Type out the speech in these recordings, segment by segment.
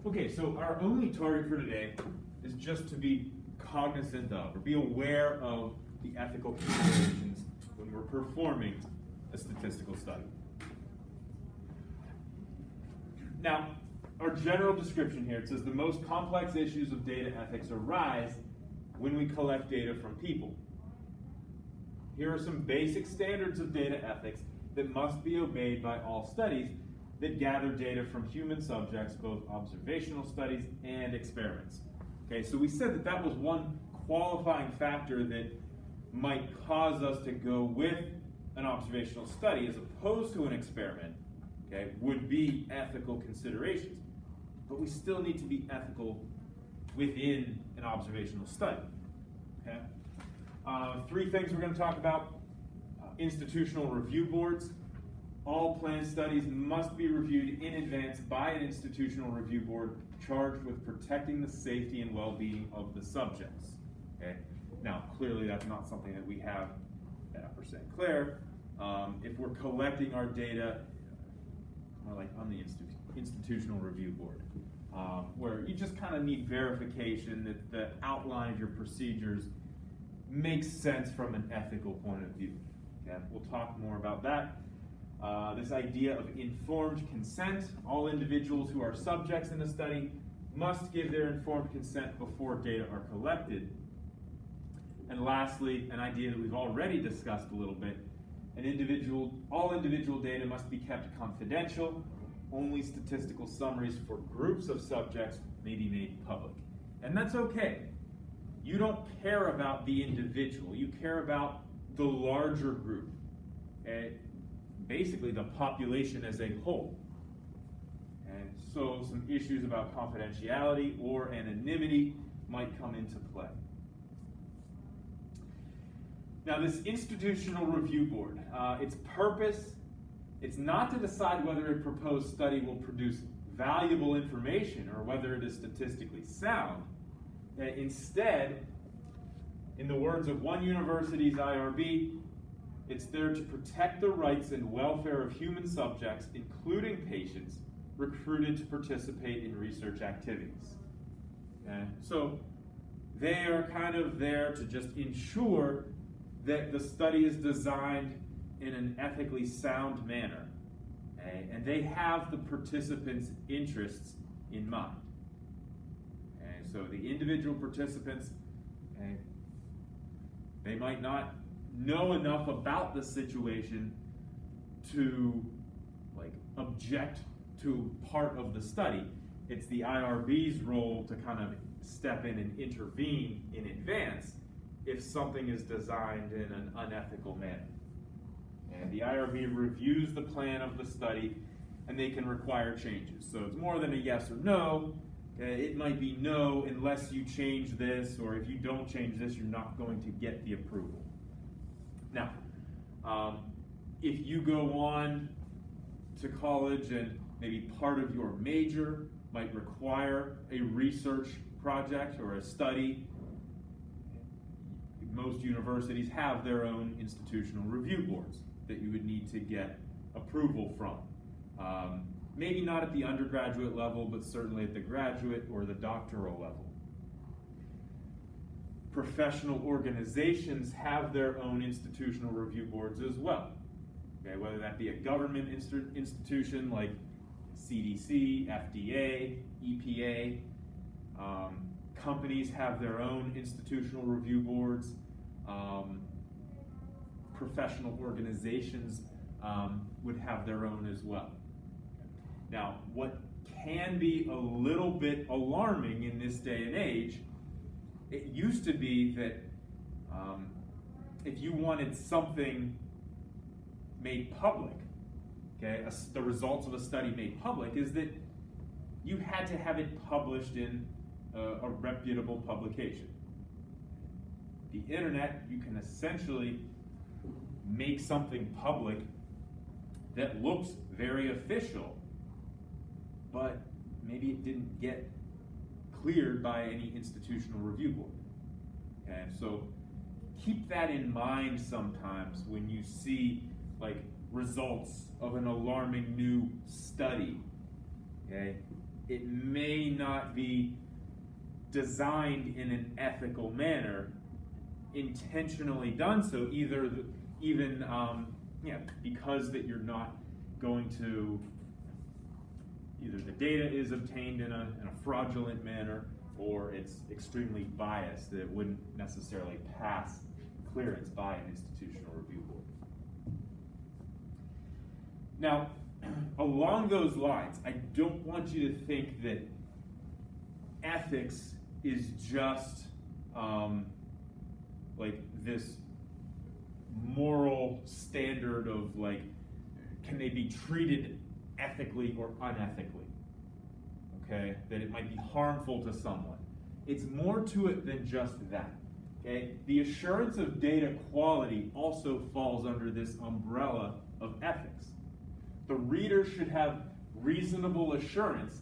Okay, so our only target for today is just to be cognizant of, or be aware of the ethical considerations when we're performing a statistical study. Now, our general description here, it says the most complex issues of data ethics arise when we collect data from people. Here are some basic standards of data ethics that must be obeyed by all studies that gather data from human subjects, both observational studies and experiments. Okay, so we said that that was one qualifying factor that might cause us to go with an observational study as opposed to an experiment, okay, would be ethical considerations. But we still need to be ethical within an observational study. Okay? Three things we're going to talk about. Institutional review boards. All planned studies must be reviewed in advance by an institutional review board charged with protecting the safety and well-being of the subjects. Okay? Now, clearly that's not something that we have at Upper St. Clair. If we're collecting our data, more like on the institutional review board, where you just kind of need verification that the outline of your procedures makes sense from an ethical point of view. Okay? We'll talk more about that. This idea of informed consent. All individuals who are subjects in the study must give their informed consent before data are collected. And lastly, an idea that we've already discussed a little bit, all individual data must be kept confidential. Only statistical summaries for groups of subjects may be made public. And that's okay. You don't care about the individual, you care about the larger group. Okay? Basically the population as a whole. And so some issues about confidentiality or anonymity might come into play. Now this institutional review board, its purpose, it's not to decide whether a proposed study will produce valuable information or whether it is statistically sound. Instead, in the words of one university's IRB, it's there to protect the rights and welfare of human subjects, including patients, recruited to participate in research activities. Okay? So they are kind of there to just ensure that the study is designed in an ethically sound manner. Okay? And they have the participants' interests in mind. And so the individual participants, okay, they might not know enough about the situation to object to part of the study. It's the IRB's role to kind of step in and intervene in advance if something is designed in an unethical manner. And the IRB reviews the plan of the study and they can require changes. So it's more than a yes or no. It might be no unless you change this, or if you don't change this, you're not going to get the approval. Now, if you go on to college and maybe part of your major might require a research project or a study, most universities have their own institutional review boards that you would need to get approval from. Maybe not at the undergraduate level, but certainly at the graduate or the doctoral level. Professional organizations have their own institutional review boards as well. Okay, whether that be a government institution like CDC, FDA, EPA. Companies have their own institutional review boards. Professional organizations would have their own as well. Now, what can be a little bit alarming in this day and age, it used to be that if you wanted something made public, okay, the results of a study made public, is that you had to have it published in a reputable publication. The internet, you can essentially make something public that looks very official, but maybe it didn't get cleared by any institutional review board. Okay, so keep that in mind sometimes when you see results of an alarming new study. Okay, it may not be designed in an ethical manner, intentionally done so, because that you're not going to, either the data is obtained in a fraudulent manner, or it's extremely biased that it wouldn't necessarily pass clearance by an institutional review board. Now, along those lines, I don't want you to think that ethics is just like this moral standard of like, can they be treated ethically or unethically? Okay, that it might be harmful to someone. It's more to it than just that. Okay, the assurance of data quality also falls under this umbrella of ethics. The reader should have reasonable assurance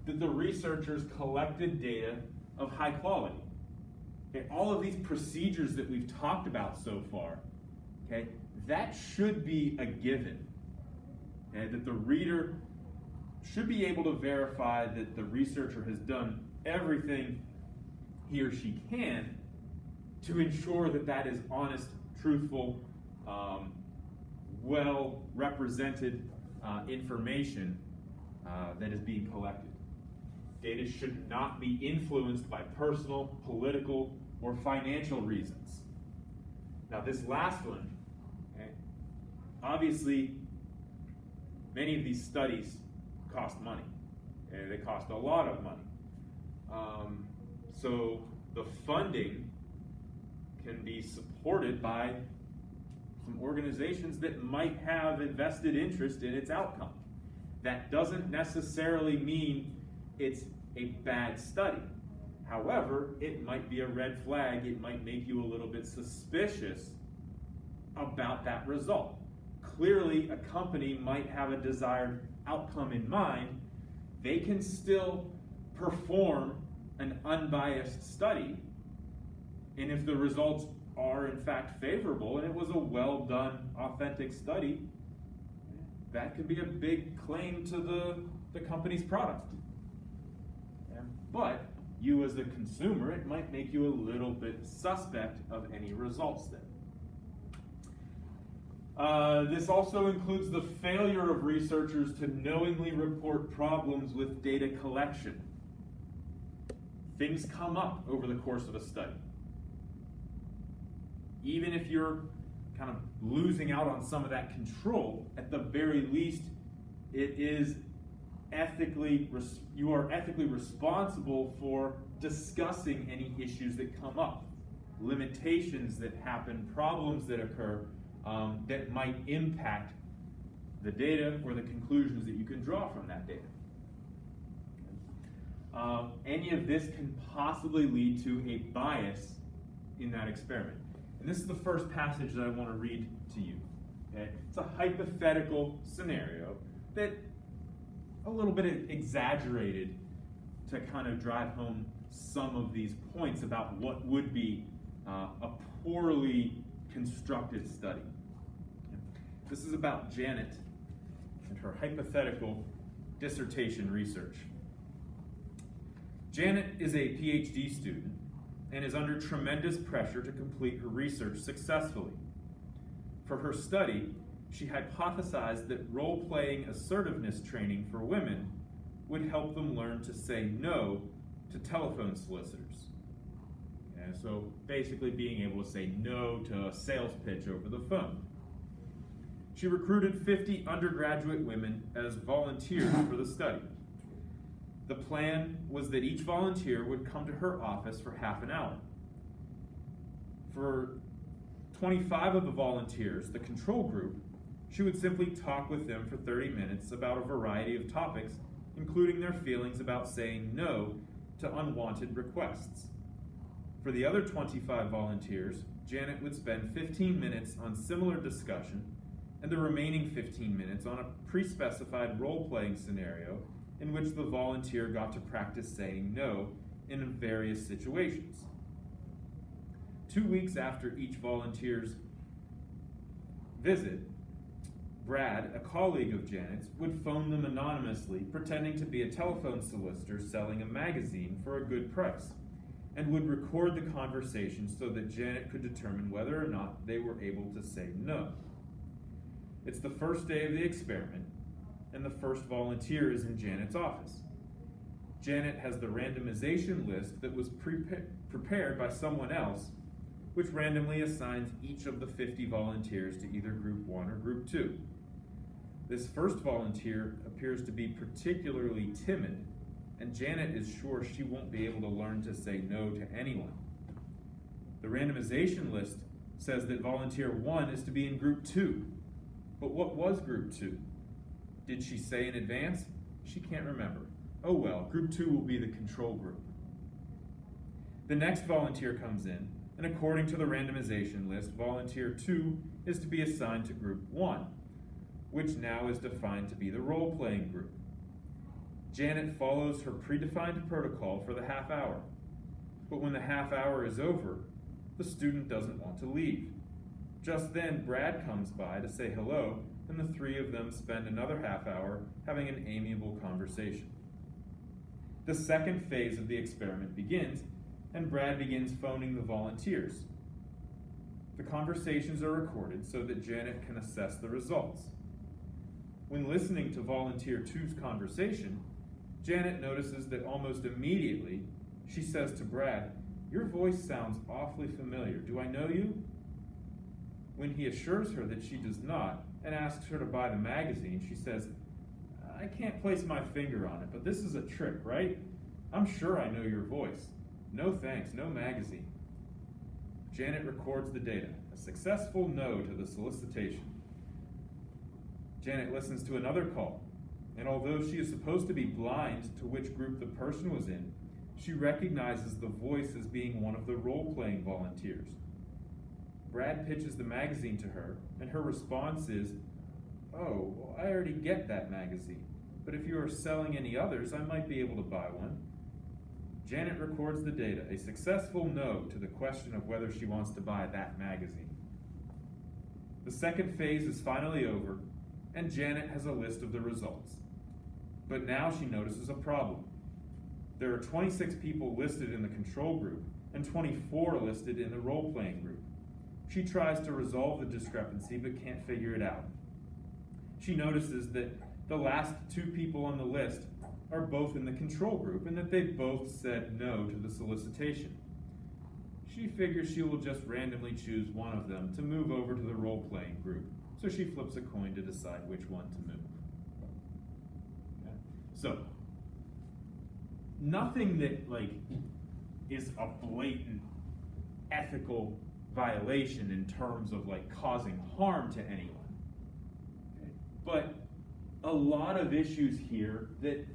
that the researchers collected data of high quality. Okay, all of these procedures that we've talked about so far, okay, that should be a given. Okay, that the reader should be able to verify that the researcher has done everything he or she can to ensure that that is honest, truthful, well represented information that is being collected. Data should not be influenced by personal, political, or financial reasons. Now this last one, okay, obviously many of these studies cost money. And they cost a lot of money. So the funding can be supported by some organizations that might have invested interest in its outcome. That doesn't necessarily mean it's a bad study. However, it might be a red flag. It might make you a little bit suspicious about that result. Clearly, a company might have a desired outcome in mind. They can still perform an unbiased study, and if the results are in fact favorable and it was a well done, authentic study, that could be a big claim to the company's product. But you as a consumer, it might make you a little bit suspect of any results there. This also includes the failure of researchers to knowingly report problems with data collection. Things come up over the course of a study. Even if you're kind of losing out on some of that control, at the very least, you are ethically responsible for discussing any issues that come up, limitations that happen, problems that occur, that might impact the data or the conclusions that you can draw from that data. Any of this can possibly lead to a bias in that experiment. And this is the first passage that I want to read to you. Okay? It's a hypothetical scenario that a little bit exaggerated to kind of drive home some of these points about what would be a poorly constructed study. This is about Janet and her hypothetical dissertation research. Janet is a PhD student and is under tremendous pressure to complete her research successfully. For her study, she hypothesized that role-playing assertiveness training for women would help them learn to say no to telephone solicitors. And so basically being able to say no to a sales pitch over the phone. She recruited 50 undergraduate women as volunteers for the study. The plan was that each volunteer would come to her office for half an hour. For 25 of the volunteers, the control group, she would simply talk with them for 30 minutes about a variety of topics, including their feelings about saying no to unwanted requests. For the other 25 volunteers, Janet would spend 15 minutes on similar discussion and the remaining 15 minutes on a pre-specified role-playing scenario in which the volunteer got to practice saying no in various situations. 2 weeks after each volunteer's visit, Brad, a colleague of Janet's, would phone them anonymously, pretending to be a telephone solicitor selling a magazine for a good price, and would record the conversation so that Janet could determine whether or not they were able to say no. It's the first day of the experiment, and the first volunteer is in Janet's office. Janet has the randomization list that was prepared by someone else, which randomly assigns each of the 50 volunteers to either Group 1 or Group 2. This first volunteer appears to be particularly timid, and Janet is sure she won't be able to learn to say no to anyone. The randomization list says that volunteer 1 is to be in Group 2. But what was Group 2? Did she say in advance? She can't remember. Oh well, Group 2 will be the control group. The next volunteer comes in, and according to the randomization list, volunteer 2 is to be assigned to Group 1, which now is defined to be the role-playing group. Janet follows her predefined protocol for the half hour, but when the half hour is over, the student doesn't want to leave. Just then, Brad comes by to say hello, and the three of them spend another half hour having an amiable conversation. The second phase of the experiment begins, and Brad begins phoning the volunteers. The conversations are recorded so that Janet can assess the results. When listening to volunteer 2's conversation, Janet notices that almost immediately she says to Brad, "Your voice sounds awfully familiar. Do I know you?" When he assures her that she does not and asks her to buy the magazine, she says, "I can't place my finger on it, but this is a trick, right? I'm sure I know your voice. No thanks, no magazine." Janet records the data, a successful no to the solicitation. Janet listens to another call, and although she is supposed to be blind to which group the person was in, she recognizes the voice as being one of the role-playing volunteers. Brad pitches the magazine to her, and her response is, "Oh, well, I already get that magazine, but if you are selling any others, I might be able to buy one." Janet records the data, a successful no to the question of whether she wants to buy that magazine. The second phase is finally over, and Janet has a list of the results. But now she notices a problem. There are 26 people listed in the control group and 24 listed in the role-playing group. She tries to resolve the discrepancy but can't figure it out. She notices that the last 2 people on the list are both in the control group and that they both said no to the solicitation. She figures she will just randomly choose one of them to move over to the role-playing group, so she flips a coin to decide which one to move. Okay. So, nothing that is a blatant ethical violation in terms of causing harm to anyone. Okay. But a lot of issues here that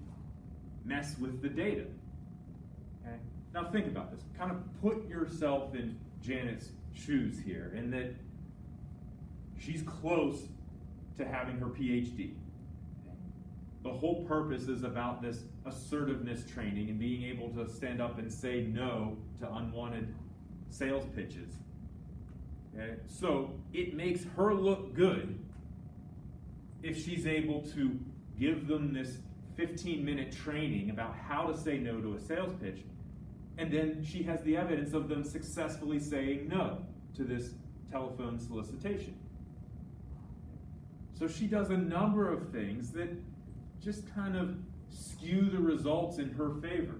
mess with the data. Okay? Now think about this. Kind of put yourself in Janet's shoes here, in that she's close to having her PhD. The whole purpose is about this assertiveness training and being able to stand up and say no to unwanted sales pitches. Okay? So it makes her look good if she's able to give them this 15-minute training about how to say no to a sales pitch, and then she has the evidence of them successfully saying no to this telephone solicitation. So she does a number of things that just kind of skew the results in her favor.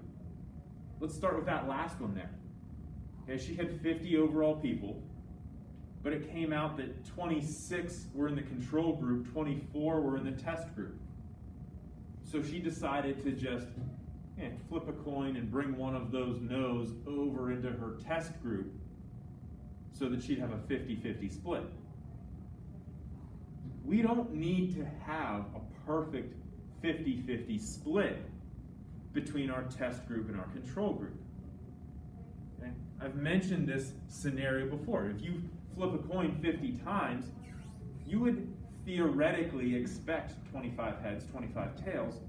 Let's start with that last one there. Okay, she had 50 overall people, but it came out that 26 were in the control group, 24 were in the test group. So she decided to just flip a coin and bring one of those no's over into her test group so that she'd have a 50-50 split. We don't need to have a perfect 50-50 split between our test group and our control group. Okay? I've mentioned this scenario before. If you flip a coin 50 times, you would theoretically expect 25 heads, 25 tails,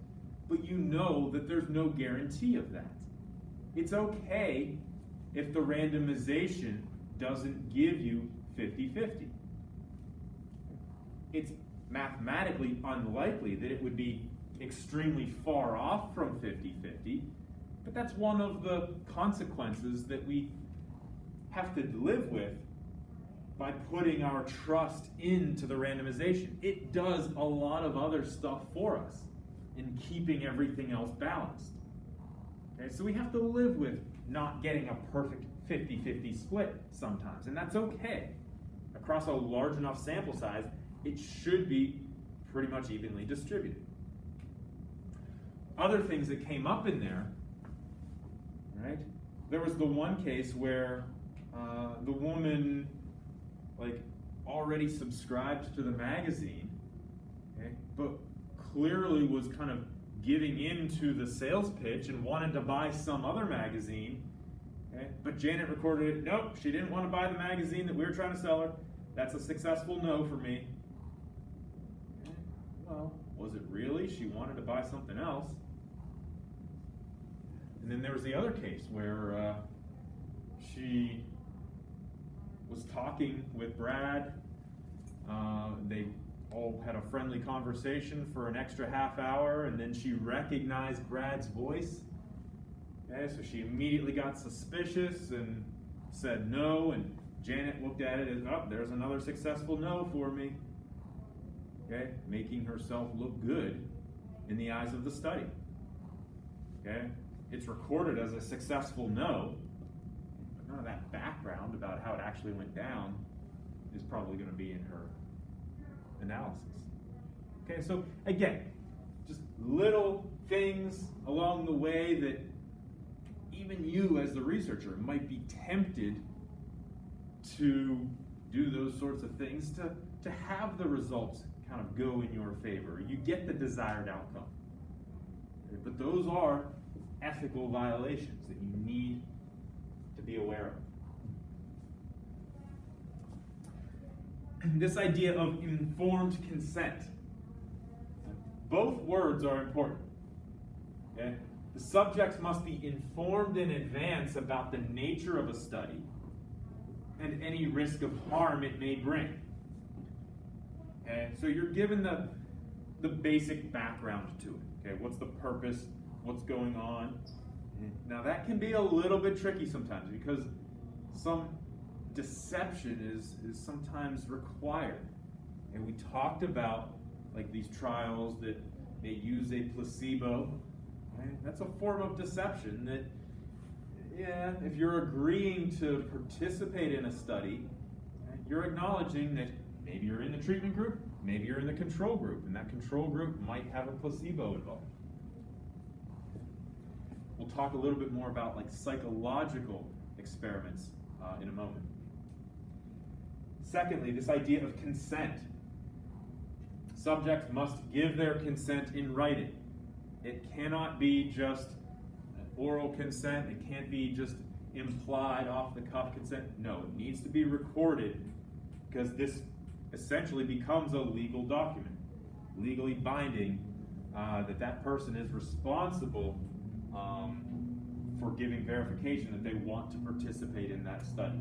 but you know that there's no guarantee of that. It's okay if the randomization doesn't give you 50-50. It's mathematically unlikely that it would be extremely far off from 50-50, but that's one of the consequences that we have to live with by putting our trust into the randomization. It does a lot of other stuff for us in keeping everything else balanced. Okay, so we have to live with not getting a perfect 50-50 split sometimes, and that's okay. Across a large enough sample size, it should be pretty much evenly distributed. Other things that came up in there, right? There was the one case where the woman already subscribed to the magazine, okay, but clearly was kind of giving into the sales pitch and wanted to buy some other magazine, okay, but Janet recorded it. Nope, she didn't want to buy the magazine that we were trying to sell her. That's a successful no for me. Okay, well, was it really? She wanted to buy something else. And then there was the other case where she was talking with Brad. They all had a friendly conversation for an extra half hour, and then she recognized Brad's voice. Okay, so she immediately got suspicious and said no, and Janet looked at it as, oh, there's another successful no for me. Okay, making herself look good in the eyes of the study. Okay, it's recorded as a successful no, but none of that background about how it actually went down is probably going to be in her analysis. Okay, so again, just little things along the way that even you as the researcher might be tempted to do those sorts of things to have the results kind of go in your favor. You get the desired outcome. Okay, but those are ethical violations that you need to be aware of. This idea of informed consent. Both words are important. Okay? The subjects must be informed in advance about the nature of a study and any risk of harm it may bring. Okay? So you're given the basic background to it. Okay? What's the purpose? What's going on? Now that can be a little bit tricky sometimes because some deception is sometimes required. And we talked about these trials that may use a placebo. Right? That's a form of deception that, yeah, if you're agreeing to participate in a study, right, you're acknowledging that maybe you're in the treatment group, maybe you're in the control group, and that control group might have a placebo involved. We'll talk a little bit more about psychological experiments in a moment. Secondly, this idea of consent. Subjects must give their consent in writing. It cannot be just oral consent. It can't be just implied off-the-cuff consent. No, it needs to be recorded because this essentially becomes a legal document, legally binding, that person is responsible for giving verification that they want to participate in that study.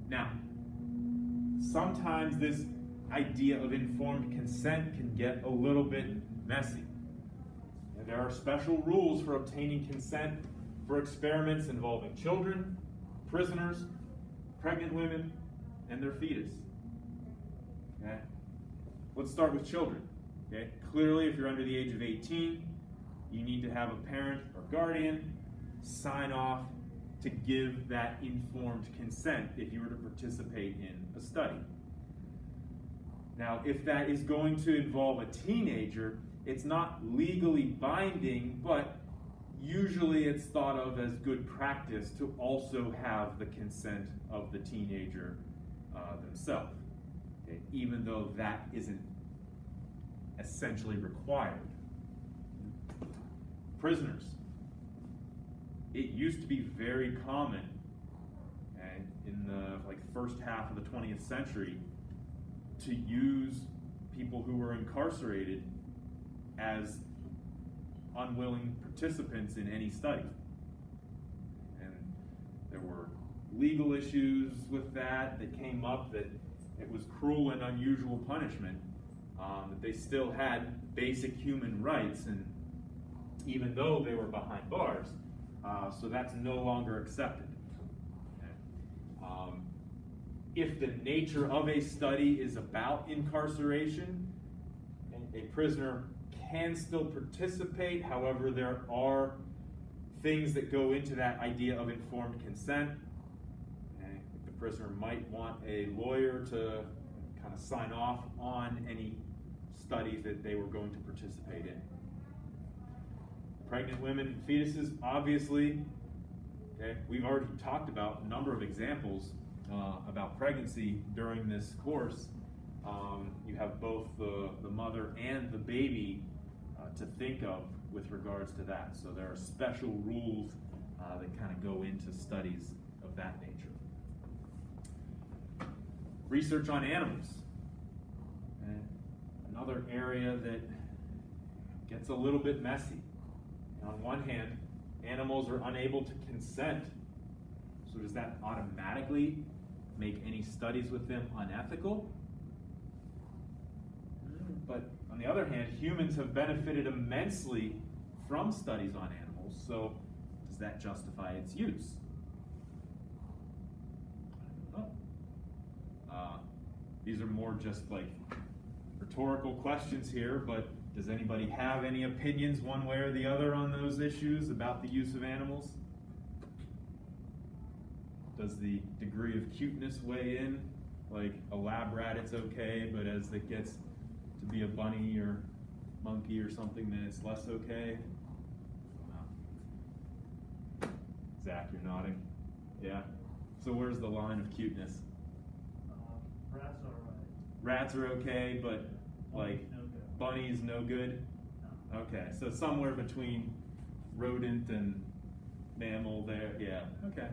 Now, sometimes this idea of informed consent can get a little bit messy. And there are special rules for obtaining consent for experiments involving children, prisoners, pregnant women, and their fetus. Okay? Let's start with children. Okay? Clearly, if you're under the age of 18, you need to have a parent or guardian sign off to give that informed consent if you were to participate in a study. Now, if that is going to involve a teenager, it's not legally binding, but usually it's thought of as good practice to also have the consent of the teenager themselves, okay? Even though that isn't essentially required. Prisoners. It used to be very common in the first half of the 20th century to use people who were incarcerated as unwilling participants in any study. And there were legal issues with that came up that it was cruel and unusual punishment, that they still had basic human rights, and even though they were behind bars, so that's no longer accepted. Okay. If the nature of a study is about incarceration, a prisoner can still participate. However, there are things that go into that idea of informed consent. Okay. The prisoner might want a lawyer to kind of sign off on any study that they were going to participate in. Pregnant women and fetuses, obviously, okay, we've already talked about a number of examples about pregnancy during this course. You have both the mother and the baby to think of with regards to that. So there are special rules that kind of go into studies of that nature. Research on animals. And another area that gets a little bit messy. On one hand, animals are unable to consent. So does that automatically make any studies with them unethical? But on the other hand, humans have benefited immensely from studies on animals, so does that justify its use? I don't know. These are more just like rhetorical questions here, but does anybody have any opinions one way or the other on those issues about the use of animals? Does the degree of cuteness weigh in? Like a lab rat, it's okay, but as it gets to be a bunny or monkey or something, then it's less okay? No. Zach, you're nodding. Yeah. So where's the line of cuteness? Rats are right. Rats are okay, but like bunnies no good? No. Okay, so somewhere between rodent and mammal there. Yeah, okay,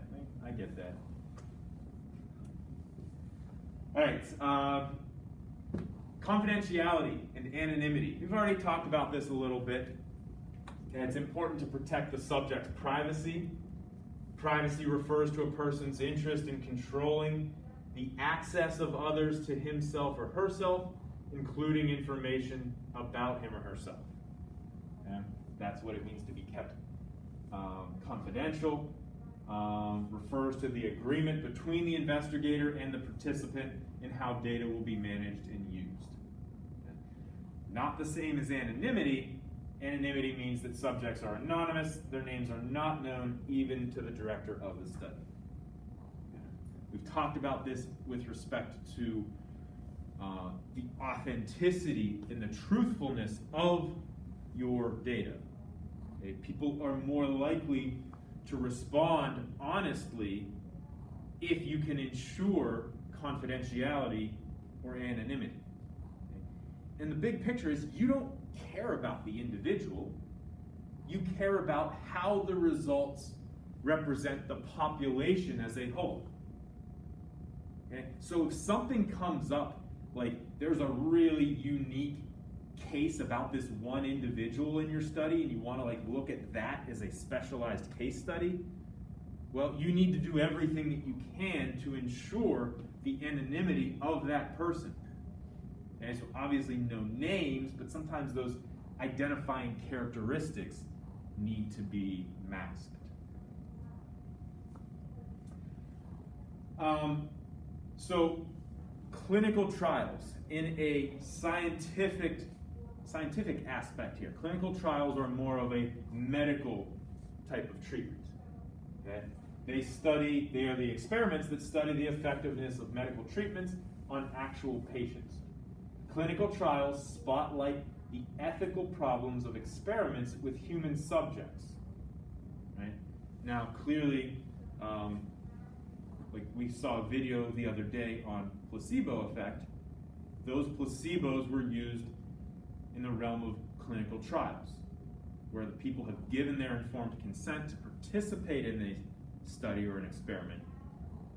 I get that. All right, confidentiality and anonymity. We've already talked about this a little bit. Okay, it's important to protect the subject's privacy. Privacy refers to a person's interest in controlling the access of others to himself or herself, including information about him or herself. And that's what it means to be kept confidential. Refers to the agreement between the investigator and the participant in how data will be managed and used. Not the same as anonymity. Anonymity means that subjects are anonymous, their names are not known even to the director of the study. We've talked about this with respect to the authenticity and the truthfulness of your data. Okay? People are more likely to respond honestly if you can ensure confidentiality or anonymity. Okay? And the big picture is you don't care about the individual, you care about how the results represent the population as a whole. Okay? So if something comes up, like there's a really unique case about this one individual in your study and you want to like look at that as a specialized case study, well, you need to do everything that you can to ensure the anonymity of that person. Okay, so obviously no names, but sometimes those identifying characteristics need to be masked. So clinical trials in a scientific aspect here. Clinical trials are more of a medical type of treatment. Okay? They are the experiments that study the effectiveness of medical treatments on actual patients. Clinical trials spotlight the ethical problems of experiments with human subjects. Right? Now, clearly, like we saw a video the other day on placebo effect, those placebos were used in the realm of clinical trials, where the people have given their informed consent to participate in a study or an experiment,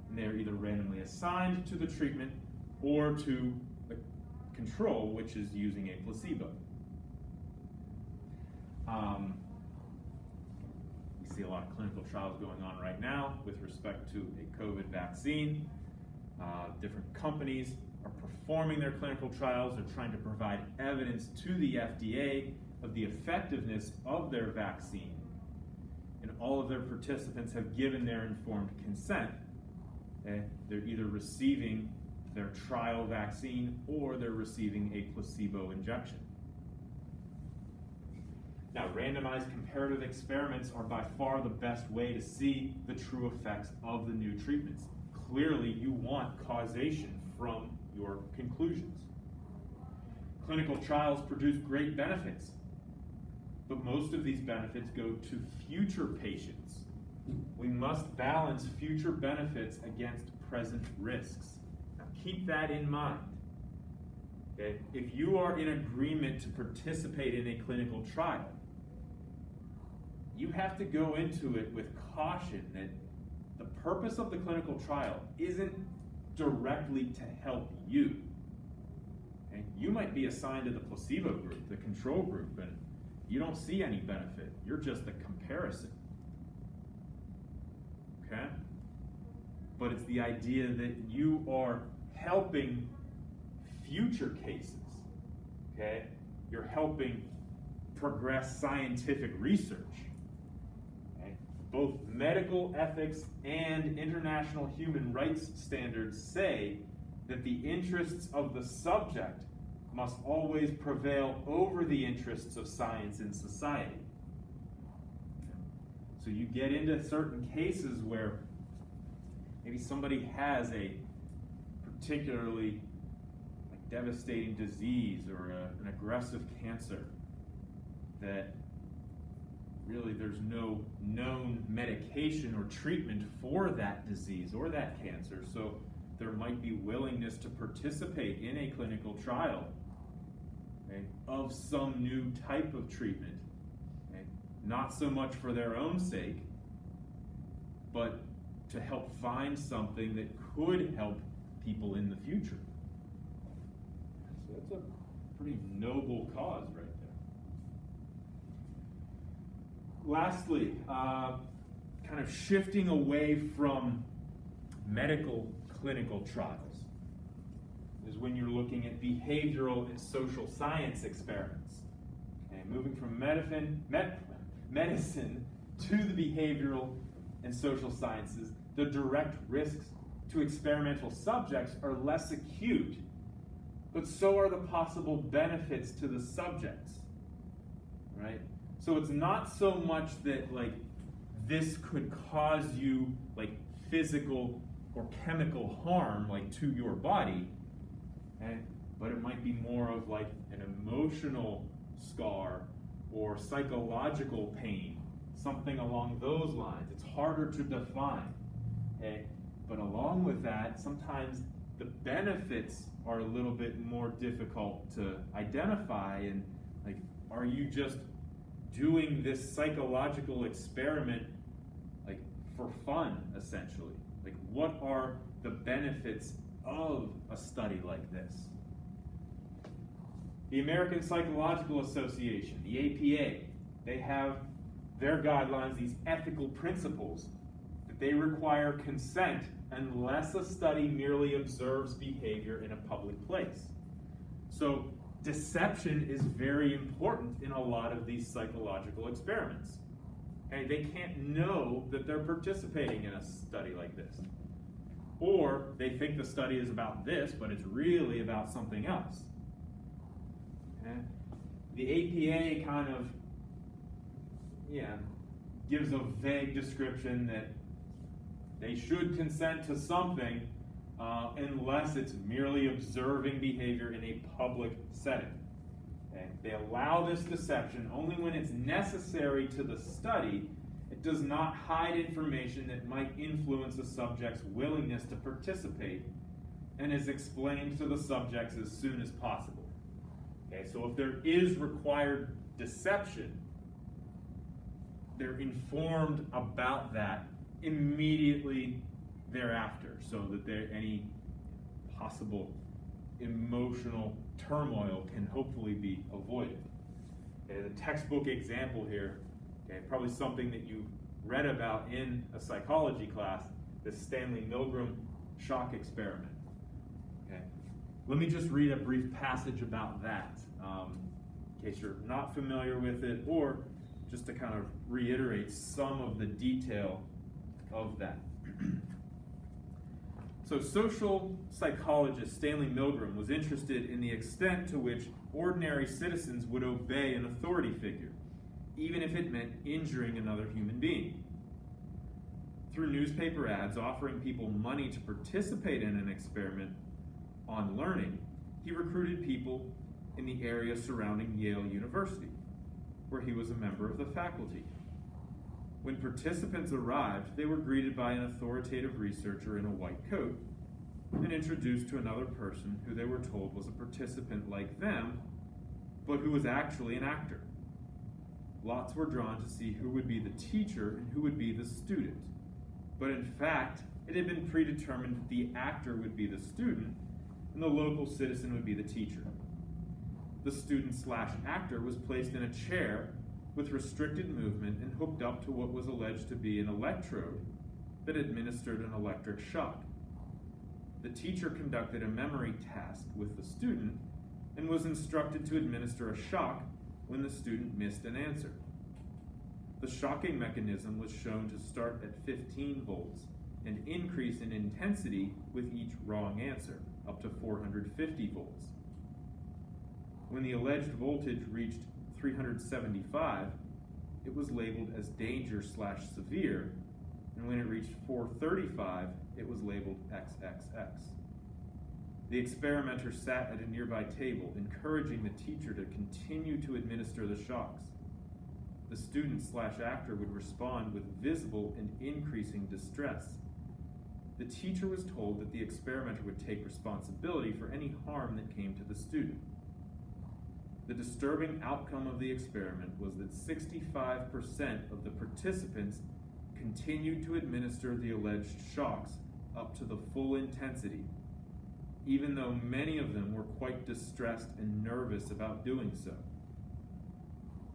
and they're either randomly assigned to the treatment or to the control, which is using a placebo. We see a lot of clinical trials going on right now with respect to a COVID vaccine. Different companies are performing their clinical trials. They're trying to provide evidence to the FDA of the effectiveness of their vaccine. And all of their participants have given their informed consent. Okay? They're either receiving their trial vaccine or they're receiving a placebo injection. Now, randomized comparative experiments are by far the best way to see the true effects of the new treatments. Clearly, you want causation from your conclusions. Clinical trials produce great benefits, but most of these benefits go to future patients. We must balance future benefits against present risks. Now, keep that in mind. Okay? If you are in agreement to participate in a clinical trial, you have to go into it with caution that the purpose of the clinical trial isn't directly to help you. Okay? You might be assigned to the placebo group, the control group, and you don't see any benefit. You're just a comparison. Okay? But it's the idea that you are helping future cases. Okay? You're helping progress scientific research. Both medical ethics and international human rights standards say that the interests of the subject must always prevail over the interests of science and society. So you get into certain cases where maybe somebody has a particularly devastating disease or an aggressive cancer that really there's no known medication or treatment for that disease or that cancer, so there might be willingness to participate in a clinical trial, okay, of some new type of treatment, okay? Not so much for their own sake, but to help find something that could help people in the future. So that's a pretty noble cause right there. Lastly, kind of shifting away from medical clinical trials is when you're looking at behavioral and social science experiments. Okay, moving from medicine to the behavioral and social sciences, the direct risks to experimental subjects are less acute, but so are the possible benefits to the subjects, right? So it's not so much that this could cause you physical or chemical harm to your body, okay? But it might be more of an emotional scar or psychological pain, something along those lines. It's harder to define, okay? But along with that, sometimes the benefits are a little bit more difficult to identify, and are you just doing this psychological experiment for fun, essentially? What are the benefits of a study like this? The American Psychological Association, the APA, they have their guidelines, these ethical principles, that they require consent unless a study merely observes behavior in a public place. So deception is very important in a lot of these psychological experiments. Okay? They can't know that they're participating in a study like this. Or they think the study is about this, but it's really about something else. Okay? The APA kind of gives a vague description that they should consent to something unless it's merely observing behavior in a public setting. Okay? They allow this deception only when it's necessary to the study. It does not hide information that might influence a subject's willingness to participate and is explained to the subjects as soon as possible. Okay? So if there is required deception, they're informed about that immediately thereafter, so that any possible emotional turmoil can hopefully be avoided. Okay, the textbook example here, probably something that you read about in a psychology class, the Stanley Milgram shock experiment. Okay, Let me just read a brief passage about that, in case you're not familiar with it, or just to kind of reiterate some of the detail of that. So social psychologist Stanley Milgram was interested in the extent to which ordinary citizens would obey an authority figure, even if it meant injuring another human being. Through newspaper ads offering people money to participate in an experiment on learning, he recruited people in the area surrounding Yale University, where he was a member of the faculty. When participants arrived, they were greeted by an authoritative researcher in a white coat and introduced to another person who they were told was a participant like them, but who was actually an actor. Lots were drawn to see who would be the teacher and who would be the student. But in fact, it had been predetermined that the actor would be the student and the local citizen would be the teacher. The student/actor was placed in a chair with restricted movement and hooked up to what was alleged to be an electrode that administered an electric shock. The teacher conducted a memory task with the student and was instructed to administer a shock when the student missed an answer. The shocking mechanism was shown to start at 15 volts and increase in intensity with each wrong answer, up to 450 volts. When the alleged voltage reached 375, it was labeled as danger/severe, and when it reached 435, it was labeled XXX. The experimenter sat at a nearby table, encouraging the teacher to continue to administer the shocks. The student/actor would respond with visible and increasing distress. The teacher was told that the experimenter would take responsibility for any harm that came to the student. The disturbing outcome of the experiment was that 65% of the participants continued to administer the alleged shocks up to the full intensity, even though many of them were quite distressed and nervous about doing so.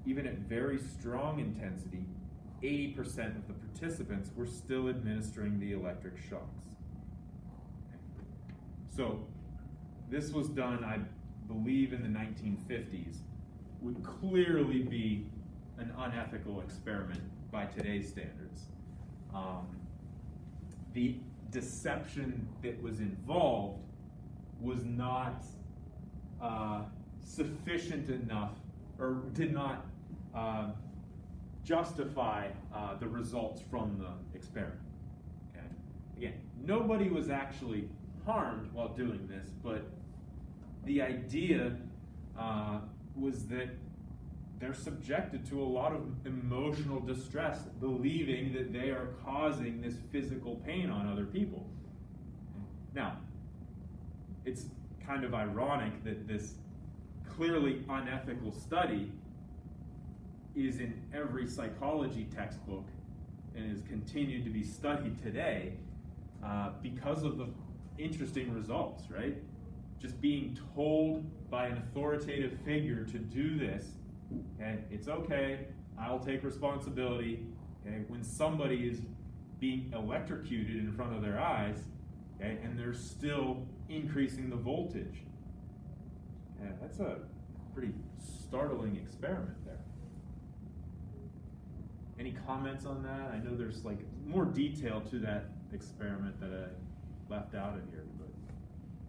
Even at very strong intensity, 80% of the participants were still administering the electric shocks. So this was done, I believe, in the 1950s, would clearly be an unethical experiment by today's standards. The deception that was involved was not sufficient enough, or did not justify the results from the experiment. Okay? Again, nobody was actually harmed while doing this, but the idea was that they're subjected to a lot of emotional distress, believing that they are causing this physical pain on other people. Now, it's kind of ironic that this clearly unethical study is in every psychology textbook and is continued to be studied today because of the interesting results, right? Just being told by an authoritative figure to do this, okay, it's okay, I'll take responsibility, okay, when somebody is being electrocuted in front of their eyes, okay, and they're still increasing the voltage. Yeah, that's a pretty startling experiment there. Any comments on that? I know there's like more detail to that experiment that I left out of here, but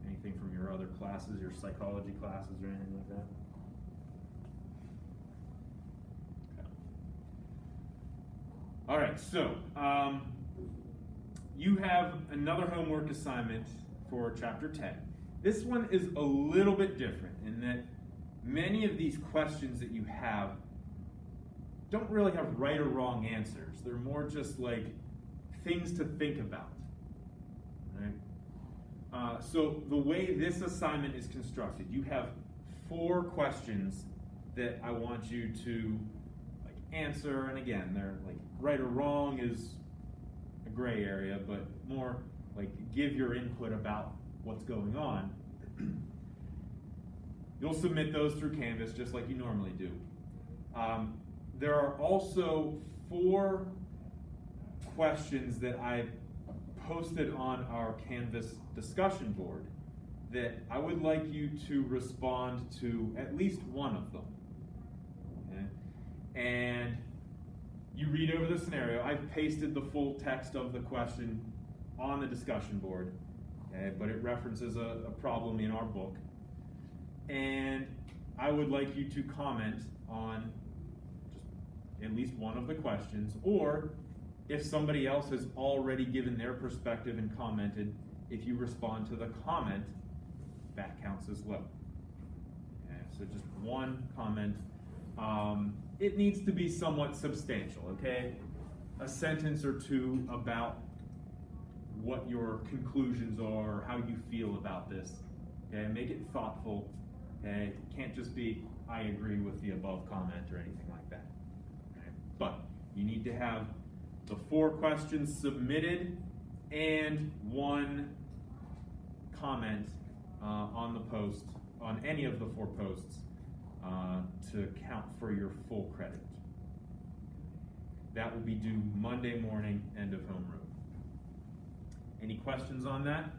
anything from your other classes, your psychology classes, or anything like that? Okay. All right, so you have another homework assignment for Chapter 10. This one is a little bit different in that many of these questions that you have don't really have right or wrong answers. They're more just like things to think about. Right? So the way this assignment is constructed, you have 4 questions that I want you to like answer, and again, they're like right or wrong is a gray area, but more like give your input about what's going on. You'll submit those through Canvas just like you normally do. There are also 4 questions that I've posted on our Canvas discussion board that I would like you to respond to at least one of them. Okay? And you read over the scenario. I've pasted the full text of the question on the discussion board, okay, but it references a problem in our book. And I would like you to comment on just at least one of the questions, or if somebody else has already given their perspective and commented, if you respond to the comment, that counts as well. Okay, so just one comment. It needs to be somewhat substantial, okay? A sentence or two about what your conclusions are, how you feel about this. Okay, make it thoughtful. Okay, it can't just be, I agree with the above comment or anything like that. Okay? But you need to have the 4 questions submitted and 1 comment on the post, on any of the 4 posts, to count for your full credit. That will be due Monday morning, end of homeroom. Any questions on that?